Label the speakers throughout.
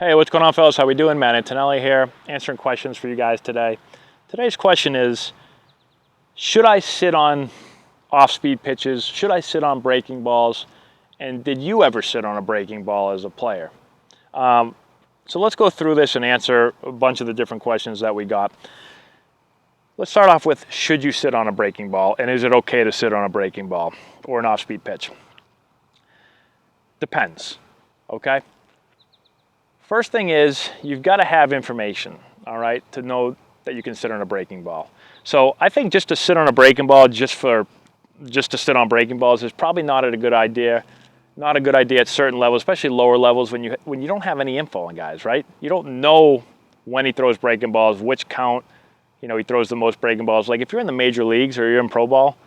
Speaker 1: Hey, what's going on, fellas? How we doing? Matt Antonelli here, answering questions for you guys today. Today's question is, should I sit on off-speed pitches? Should I sit on breaking balls? And did you ever sit on a breaking ball as a player? So let's go through this and answer a bunch of the different questions that we got. Let's start off with, should you sit on a breaking ball? And is it okay to sit on a breaking ball or an off-speed pitch? Depends, okay? First thing is, you've got to have information, all right, to know that you can sit on a breaking ball. So I think just to sit on a breaking ball just to sit on breaking balls is probably not a good idea. Not a good idea at certain levels, especially lower levels when you don't have any info on guys, right? You don't know when he throws breaking balls, which count, he throws the most breaking balls. Like if you're in the major leagues or you're in pro ball,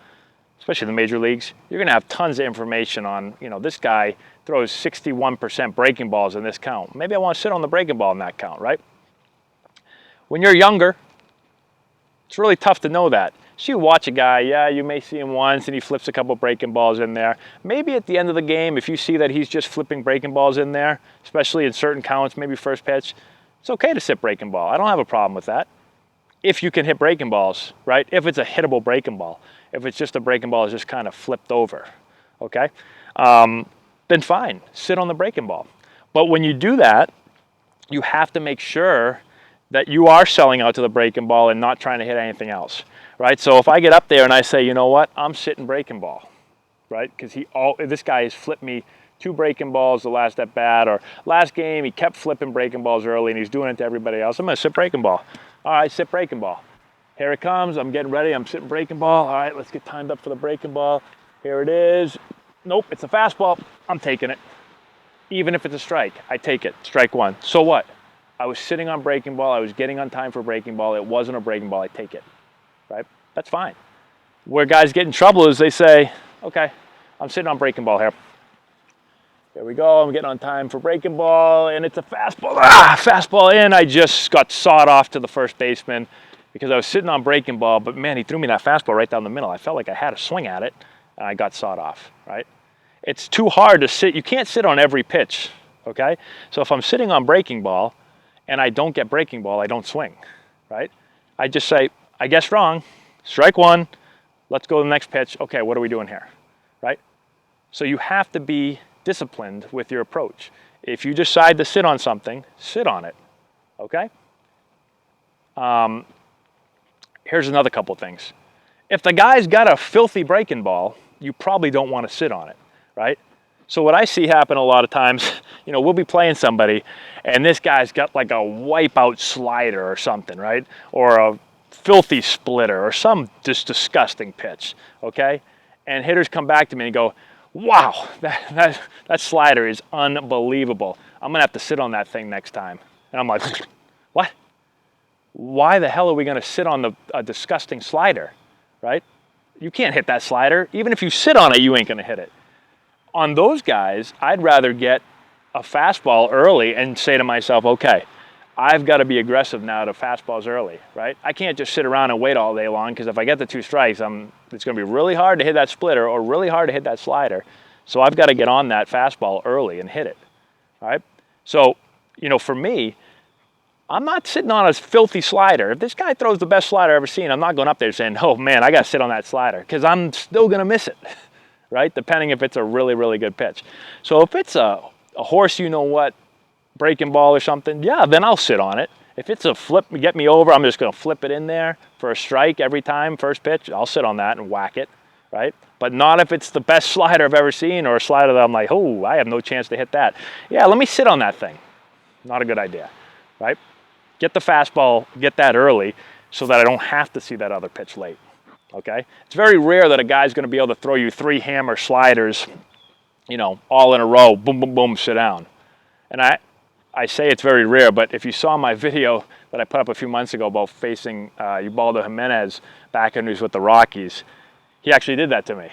Speaker 1: especially the major leagues, you're going to have tons of information on, this guy throws 61% breaking balls in this count. Maybe I want to sit on the breaking ball in that count, right? When you're younger, it's really tough to know that. So you watch a guy, yeah, you may see him once and he flips a couple breaking balls in there. Maybe at the end of the game, if you see that he's just flipping breaking balls in there, especially in certain counts, maybe first pitch, it's okay to sit breaking ball. I don't have a problem with that. If you can hit breaking balls, right? If it's a hittable breaking ball. If it's just a breaking ball is just kind of flipped over, okay? Then fine, sit on the breaking ball. But when you do that, you have to make sure that you are selling out to the breaking ball and not trying to hit anything else, right? So if I get up there and I say, you know what, I'm sitting breaking ball, right? Because this guy has flipped me 2 breaking balls the last at bat, or last game he kept flipping breaking balls early and he's doing it to everybody else. I'm gonna sit breaking ball. All right, sit breaking ball. Here it comes, I'm getting ready, I'm sitting breaking ball. All right, let's get timed up for the breaking ball. Here it is. Nope, it's a fastball, I'm taking it. Even if it's a strike, I take it, strike one. So what? I was sitting on breaking ball, I was getting on time for breaking ball, it wasn't a breaking ball, I take it, right? That's fine. Where guys get in trouble is they say, okay, I'm sitting on breaking ball here. There we go, I'm getting on time for breaking ball, and it's a fastball. Fastball in, I just got sawed off to the first baseman because I was sitting on breaking ball, but man, he threw me that fastball right down the middle. I felt like I had a swing at it, and I got sawed off, right? It's too hard to sit. You can't sit on every pitch, okay? So if I'm sitting on breaking ball and I don't get breaking ball, I don't swing, right? I just say, I guess wrong, strike one, let's go to the next pitch. Okay, what are we doing here, right? So you have to be disciplined with your approach. If you decide to sit on something, sit on it, okay? Here's another couple things. If the guy's got a filthy breaking ball, you probably don't want to sit on it, right? So what I see happen a lot of times, we'll be playing somebody and this guy's got like a wipeout slider or something, right? Or a filthy splitter or some just disgusting pitch, okay? And hitters come back to me and go, wow, that slider is unbelievable. I'm gonna have to sit on that thing next time. And I'm like, what? Why the hell are we gonna sit on a disgusting slider, right? You can't hit that slider. Even if you sit on it, you ain't gonna hit it. On those guys, I'd rather get a fastball early and say to myself, okay, I've got to be aggressive now to fastballs early, right? I can't just sit around and wait all day long, because if I get the 2 strikes, it's going to be really hard to hit that splitter or really hard to hit that slider. So I've got to get on that fastball early and hit it, all right? So, for me, I'm not sitting on a filthy slider. If this guy throws the best slider I've ever seen, I'm not going up there saying, oh man, I got to sit on that slider, because I'm still going to miss it, right? Depending if it's a really, really good pitch. So if it's a horse, breaking ball or something, yeah, then I'll sit on it. If it's a flip, get me over, I'm just going to flip it in there for a strike every time, first pitch, I'll sit on that and whack it, right? But not if it's the best slider I've ever seen or a slider that I'm like, oh, I have no chance to hit that. Yeah, let me sit on that thing. Not a good idea, right? Get the fastball, get that early so that I don't have to see that other pitch late, okay? It's very rare that a guy's going to be able to throw you 3 hammer sliders, all in a row, boom, boom, boom, sit down. And I say it's very rare, but if you saw my video that I put up a few months ago about facing Ubaldo Jimenez back when he was with the Rockies, he actually did that to me.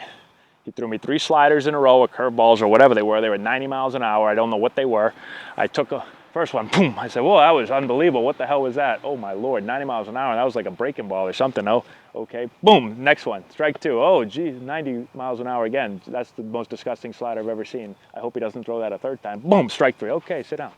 Speaker 1: He threw me 3 sliders in a row, or curveballs, or whatever they were. They were 90 miles an hour. I don't know what they were. I took a first one, boom. I said, whoa, that was unbelievable. What the hell was that? Oh, my Lord, 90 miles an hour. That was like a breaking ball or something. Oh, okay. Boom, next one, strike 2. Oh, geez, 90 miles an hour again. That's the most disgusting slider I've ever seen. I hope he doesn't throw that a 3rd time. Boom, strike 3. Okay, sit down.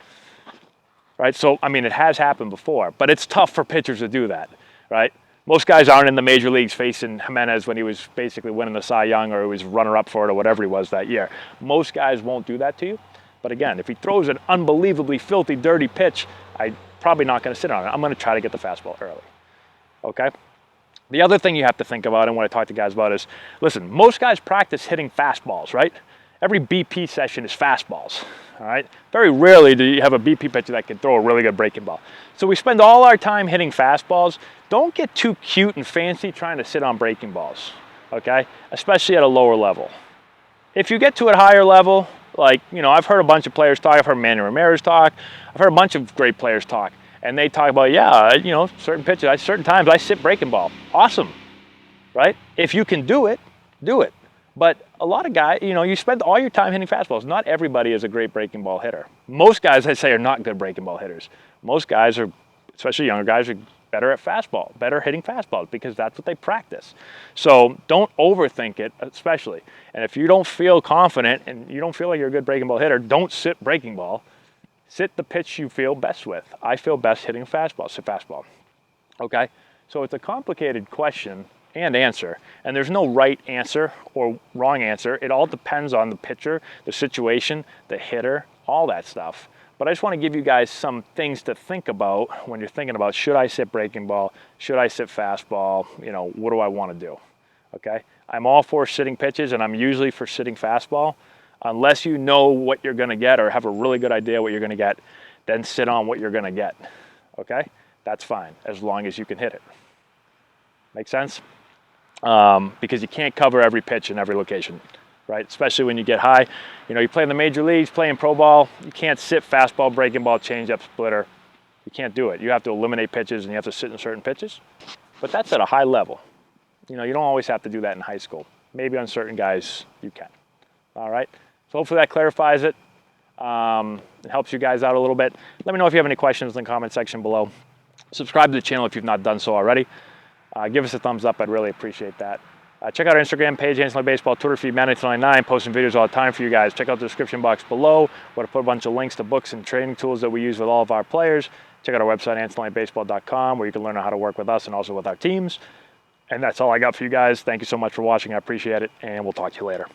Speaker 1: right? So, I mean, it has happened before, but it's tough for pitchers to do that, right? Most guys aren't in the major leagues facing Jimenez when he was basically winning the Cy Young or he was runner-up for it or whatever he was that year. Most guys won't do that to you. But again, if he throws an unbelievably filthy, dirty pitch, I'm probably not going to sit on it. I'm going to try to get the fastball early, okay? The other thing you have to think about and what I talk to guys about is, listen, most guys practice hitting fastballs, right? Every BP session is fastballs, all right? Very rarely do you have a BP pitcher that can throw a really good breaking ball. So we spend all our time hitting fastballs. Don't get too cute and fancy trying to sit on breaking balls, okay? Especially at a lower level. If you get to a higher level, like, you know, I've heard a bunch of players talk. I've heard Manny Ramirez talk. I've heard a bunch of great players talk. And they talk about, yeah, you know, certain pitches, at certain times I sit breaking ball. Awesome, right? If you can do it, do it. But a lot of guys, you know, you spend all your time hitting fastballs. Not everybody is a great breaking ball hitter. Most guys, I say, are not good breaking ball hitters. Most guys are, especially younger guys, are better at fastball, better hitting fastballs because that's what they practice. So don't overthink it, especially. And if you don't feel confident and you don't feel like you're a good breaking ball hitter, don't sit breaking ball. Sit the pitch you feel best with. I feel best hitting fastball, sit fastball. Okay? So it's a complicated question and answer, and there's no right answer or wrong answer. It all depends on the pitcher, the situation, the hitter, all that stuff. But I just want to give you guys some things to think about when you're thinking about, should I sit breaking ball? Should I sit fastball? You know, what do I want to do? Okay? I'm all for sitting pitches, and I'm usually for sitting fastball. Unless you know what you're going to get or have a really good idea what you're going to get, then sit on what you're going to get. Okay? That's fine, as long as you can hit it. Make sense? Because you can't cover every pitch in every location, right? Especially when you get high. You know, you play in the major leagues, playing pro ball, you can't sit fastball, breaking ball, changeup, splitter. You can't do it. You have to eliminate pitches and you have to sit in certain pitches. But that's at a high level. You know, you don't always have to do that in high school. Maybe on certain guys, you can. All right? So hopefully that clarifies it. It helps you guys out a little bit. Let me know if you have any questions in the comment section below. Subscribe to the channel if you've not done so already. Give us a thumbs up. I'd really appreciate that. Check out our Instagram page, Antonelli Baseball, Twitter feed, Manny99, posting videos all the time for you guys. Check out the description box below, where to put a bunch of links to books and training tools that we use with all of our players. Check out our website, AntonelliBaseball.com, where you can learn how to work with us and also with our teams. And that's all I got for you guys. Thank you so much for watching. I appreciate it, and we'll talk to you later.